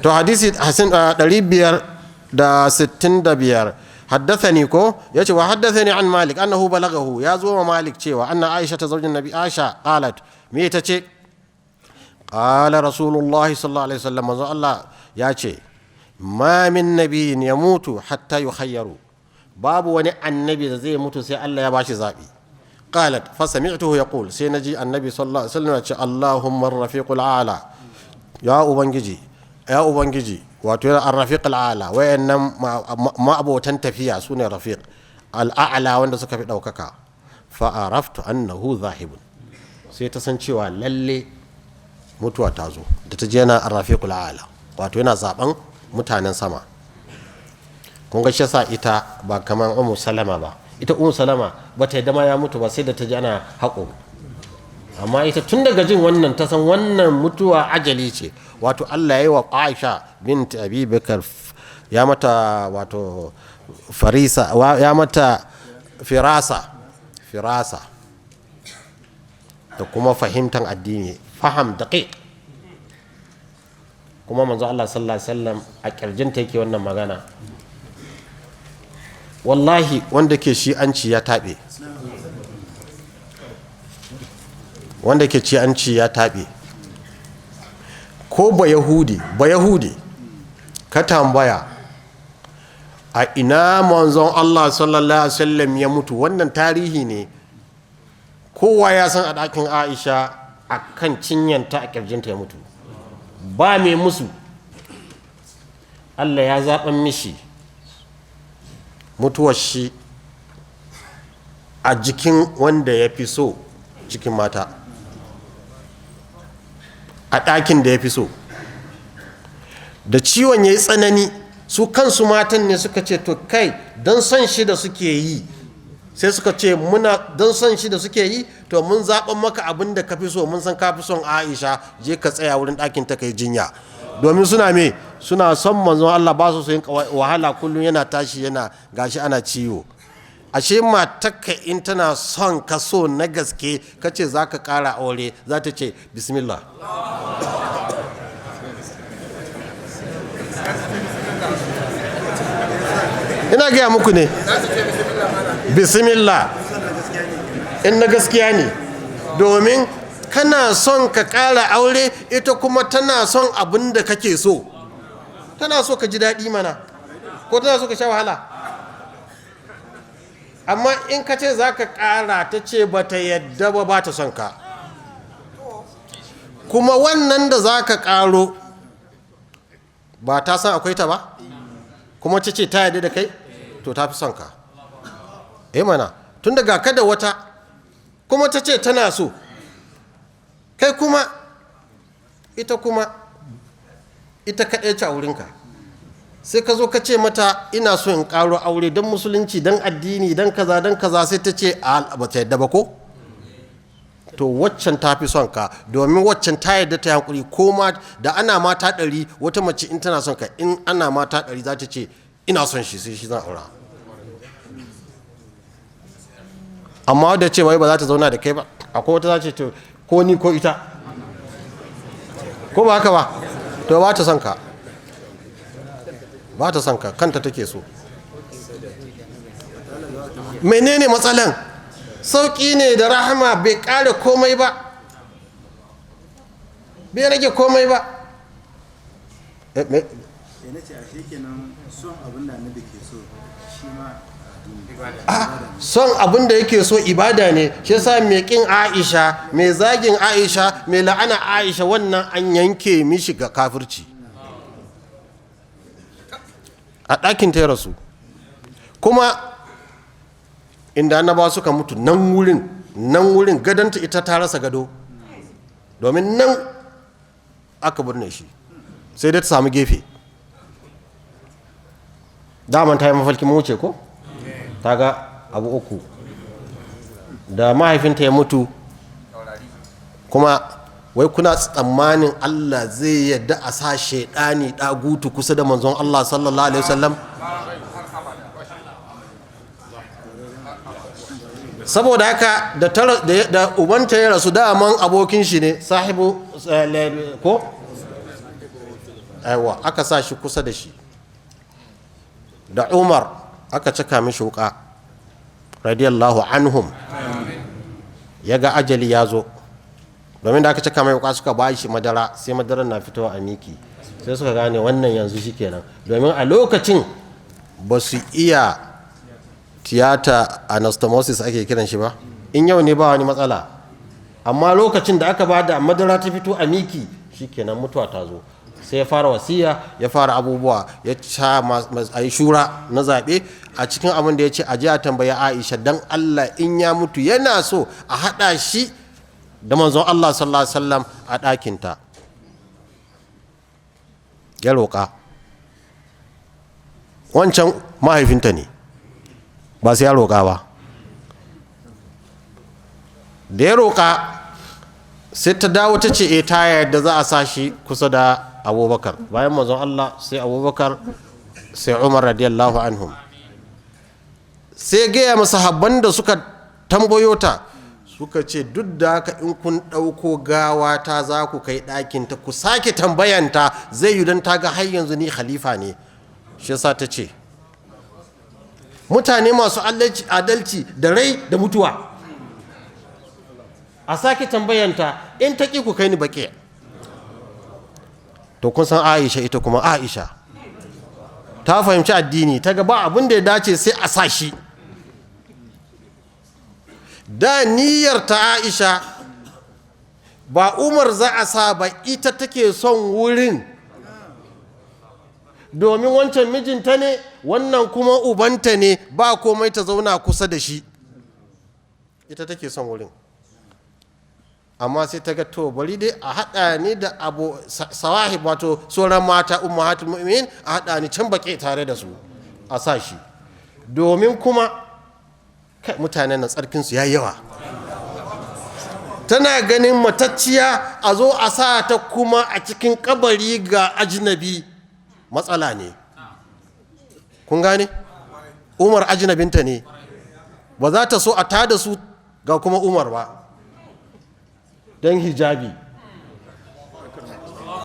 to hadisi 565 حدثني كو يجي وحدثني عن مالك أنه بلغه يا زوم مالك تشيوا أن عائشة زوج النبي عائشة قالت ميتة قال رسول الله صلى الله عليه وسلم منزون الله يا ما من نبي يموت حتى يخيروا باب وني النبي زي يموت سي الله يا باشي زابي قالت فسمعته يقول سينجي النبي صلى الله عليه وسلم اللهم الرفيق الأعلى يا أبنجي wato ar-rafiq al-a'la wayannan ma'abotan tafiya sune rafiq al-a'la wanda suka fi daukaka fa araftu annahu zahibun sai ta san cewa lalle mutuwa ta zo da ta je na ar-rafiq al-a'la wato yana zaben mutanen sama kun ga shi yasa ita ba kaman ummu salama ba ita ummu salama bata yadda ma ya mutu ba sai da ta ji ana haƙo amma ita tun daga jin wannan ta san wannan mutuwa ajali ce wato Allah ya yi wa Aisha bint Abi Bakar ya mata wato farisa ya mata firasa da kuma fahimtar addini faham daqiq kuma manzo Allah sallallahu alaihi wasallam a kirjinta yake wannan magana wallahi wanda ke shi'anci ya tabe wanda ke shi'anci ya tabe ko ba yahudi ka tambaya a ina manzon Allah sallallahu alaihi wasallam ya mutu wannan tarihi ne kowa ya san a dakin Aisha a kan cinyanta a kirjinta ya mutu ba mai musu Allah ya zaɓan mishi mutuwar shi a jikin wanda ya fi so cikin mata a ɗakin da ya fi so da ciwon ya yi tsanani su kansu matan ne suka ce to kai don son shi da suke yi sai suka ce muna don son shi da suke yi to mun zaɓan maka abin da ka fi so mun san ka fi son Aisha je ka tsaya wurin ɗakin ta kai jinya domin suna son manzon Allah ba su yin wahala kullum yana tashi yana gashi ana ciwo ashe matarka in tana son ka so na gaske ka ce za ka ƙara aure za ta ce bismillah ina gaya muku ne bismillah in na gaskiya ne domin kana son ka ƙara aure ita kuma tana son abin da kake so tana so ka ji daɗi mana ko tana so ka sha wahala amma in ka ce za ka ƙara ta ce ba ta yadda ba ta son ka kuma wannan da za ka ƙaro ba ta san akwai ta ba kuma ta ce ta yadda da kai to ta fi son ka mana tun daga ka da wata kuma ta ce tana so kai kuma ita kaɗai ce a wurinka sai ka zo ka ce mata ina so in ƙaro aure don musulunci don addini don kaza sai ta ce ba ta yadda ba ko to waccan ta fi son ka domin waccan ta yadda ta hankuri ko ma da ana mata 100 wata mace in tana son ka in ana mata 100 za ta ce ina son shi sai shi zan aura amma da ce wai ba za ta zauna da kai ba akwai wata za ce to ko ni ko ita ko ba haka ba to ba ta son ka kanta take so menene matsalan sauki ne da rahama bai kare komai ba bai rage komai ba son abin da yake so ibada ne shi yasa mai kin Aisha mai zagin Aisha mai la'ana Aisha wannan an yanke mishi ga kafirci a ɗakin ta rasu kuma inda annabawa suka mutu nan wurin gadonta ita ta rasa gado domin nan aka burne shi sai dai ta samu gefe daman ta yi mafalkin wuce ko ta ga abu uku da mahaifinta ya mutu kuma wai kuna tsammanin Allah zai yadda a sa shaidani dagutu kusa da manzon Allah sallallahu alaihi wasallam saboda haka da ubanta ya rasu daman abokin shi ne sahibu ko aiwa aka sa shi kusa da shi, da Umar aka cika mishi wuka radiyallahu anhum, ya ga ajali ya zo, domin da aka cika mai wuka suka ba shi madara, sai madarar na fitowa a miki, sai suka gane wannan yanzu shi kenan, domin a lokacin ba su iya tiyata anastomosis ake kiran shi ba, in yau ne ba wani matsala, amma lokacin da aka ba da madara ta fito a miki shi kenan mutuwa ta zo. Sai ya fara wasiya, ya fara abubuwa, ya ca a yi shura na zaɓe. A cikin abin da ya ce a ji a tambaya Aisha dan Allah in ya mutu yana so a haɗa shi da manzon Allah sallallahu alaihi wasallam a ɗakinta, ya roƙa. Wancan mahaifinta ne, ba sai ya roƙa ba. Da ya roƙa sai ta dawo ta ce ta yarda za a sa shi kusa da Abubakar, bayan manzon Allah sai Abubakar sai Umar radiyallahu anhum. Sai gaya masa habban da suka tambayo ta, suka ce duk da haka in kun ɗauko gawa ta za ku kai ɗakinta ku sake tambayanta, zai yi don ta ga har yanzu ni khalifa ne. Shi yasa ta ce mutane masu adalci da rai da mutuwa a sake tambayanta, in ta ƙi ku kai ni baƙi. To kun san Aisha, ita kuma Aisha ta fahimci addini, ta ga ba abin da ya dace sai a sa shi. Da niyyar ta Aisha ba Umar za a sa ba, ita take son wurin, domin wancan mijinta ne, wannan kuma ubanta ne, ba komai ta zauna kusa da shi, ita take son wurin. Amma sai ta ga to bari dai a haɗa ni da abu sawahib, wato sauran mata ummahatul mu'minin, a haɗa ni can baƙe tare da su a sa shi, domin kuma mutanen nan tsarkinsu ya yawa. Tana ganin matacciya a zo a sa ta kuma a cikin kabari ga ajnabi, matsala ne. Kun gane? Umar ajnabinta ne, ba za ta so a tada su ga kuma Umar ba, don hijabi.